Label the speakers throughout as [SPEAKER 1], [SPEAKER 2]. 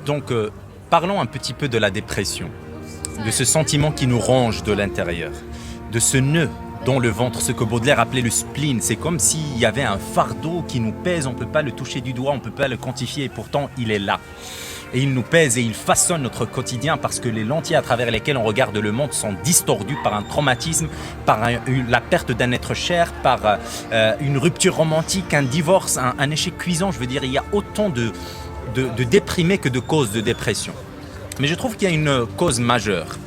[SPEAKER 1] Donc, parlons un petit peu de la dépression, de ce sentiment qui nous ronge de l'intérieur, de ce nœud dans le ventre, ce que Baudelaire appelait le spleen. C'est comme s'il y avait un fardeau qui nous pèse, on ne peut pas le toucher du doigt, on ne peut pas le quantifier, et pourtant il est là. Et il nous pèse et il façonne notre quotidien parce que les lentilles à travers lesquelles on regarde le monde sont distordues par un traumatisme, par la perte d'un être cher, par une rupture romantique, un divorce, un échec cuisant. Je veux dire, il y a autant de déprimés que de causes de dépression. Mais je trouve qu'il y a une cause majeure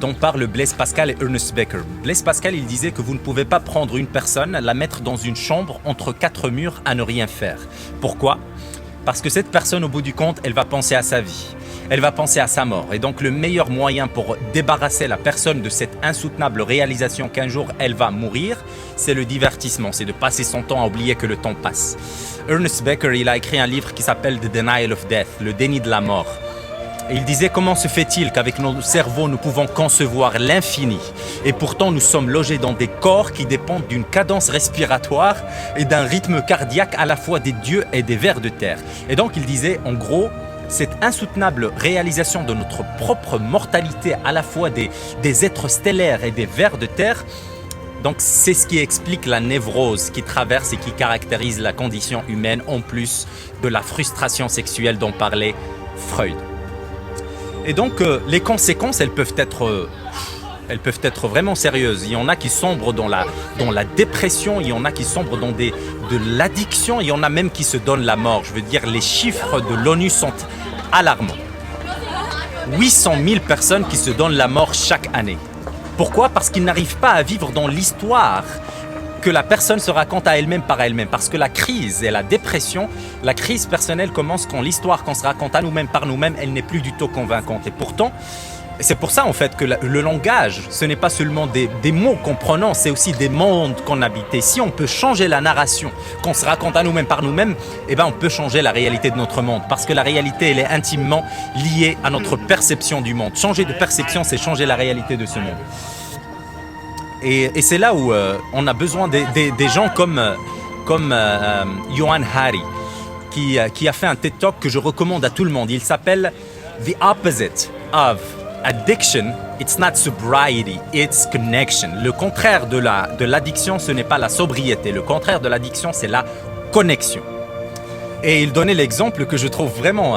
[SPEAKER 1] dont parlent Blaise Pascal et Ernest Becker. Blaise Pascal, il disait que vous ne pouvez pas prendre une personne, la mettre dans une chambre entre quatre murs à ne rien faire. Pourquoi ? Parce que cette personne, au bout du compte, elle va penser à sa vie, elle va penser à sa mort. Et donc le meilleur moyen pour débarrasser la personne de cette insoutenable réalisation qu'un jour elle va mourir, c'est le divertissement, c'est de passer son temps à oublier que le temps passe. Ernest Becker, il a écrit un livre qui s'appelle The Denial of Death, le déni de la mort. Et il disait comment se fait-il qu'avec nos cerveaux nous pouvons concevoir l'infini et pourtant nous sommes logés dans des corps qui dépendent d'une cadence respiratoire et d'un rythme cardiaque à la fois des dieux et des vers de terre. Et donc il disait en gros cette insoutenable réalisation de notre propre mortalité à la fois des êtres stellaires et des vers de terre. Donc c'est ce qui explique la névrose qui traverse et qui caractérise la condition humaine en plus de la frustration sexuelle dont parlait Freud. Et donc, les conséquences, elles peuvent être vraiment sérieuses. Il y en a qui sombrent dans la dépression, il y en a qui sombrent dans de l'addiction, il y en a même qui se donnent la mort. Je veux dire, les chiffres de l'ONU sont alarmants. 800 000 personnes qui se donnent la mort chaque année. Pourquoi ? Parce qu'ils n'arrivent pas à vivre dans l'histoire que la personne se raconte à elle-même par elle-même. Parce que la crise et la dépression, la crise personnelle commence quand l'histoire qu'on se raconte à nous-mêmes par nous-mêmes, elle n'est plus du tout convaincante. Et pourtant, c'est pour ça en fait que le langage, ce n'est pas seulement des mots qu'on prononce, c'est aussi des mondes qu'on habite. Et si on peut changer la narration qu'on se raconte à nous-mêmes par nous-mêmes, eh ben on peut changer la réalité de notre monde. Parce que la réalité, elle est intimement liée à notre perception du monde. Changer de perception, c'est changer la réalité de ce monde. Et c'est là où on a besoin des gens comme Johann Hari, qui a fait un TED Talk que je recommande à tout le monde. Il s'appelle The Opposite of Addiction, it's not sobriety, it's connection. Le contraire de l'addiction, ce n'est pas la sobriété. Le contraire de l'addiction, c'est la connexion. Et il donnait l'exemple que je trouve vraiment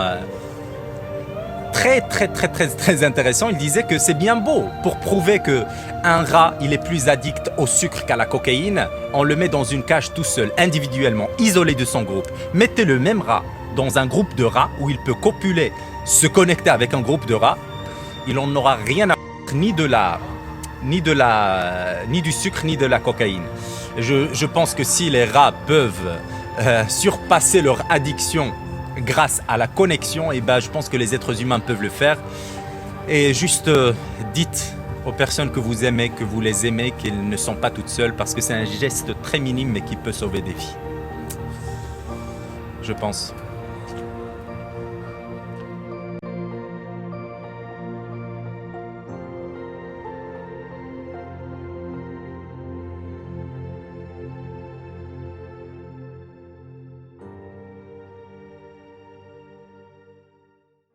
[SPEAKER 1] très intéressant. Il disait que c'est bien beau pour prouver qu'un rat, il est plus addict au sucre qu'à la cocaïne. On le met dans une cage tout seul, individuellement, isolé de son groupe. Mettez le même rat dans un groupe de rats où il peut copuler, se connecter avec un groupe de rats. Il n'en aura rien à foutre ni du sucre ni de la cocaïne. Je pense que si les rats peuvent surpasser leur addiction grâce à la connexion, et ben je pense que les êtres humains peuvent le faire. Et juste dites aux personnes que vous aimez, que vous les aimez, qu'elles ne sont pas toutes seules, parce que c'est un geste très minime mais qui peut sauver des vies. Je pense.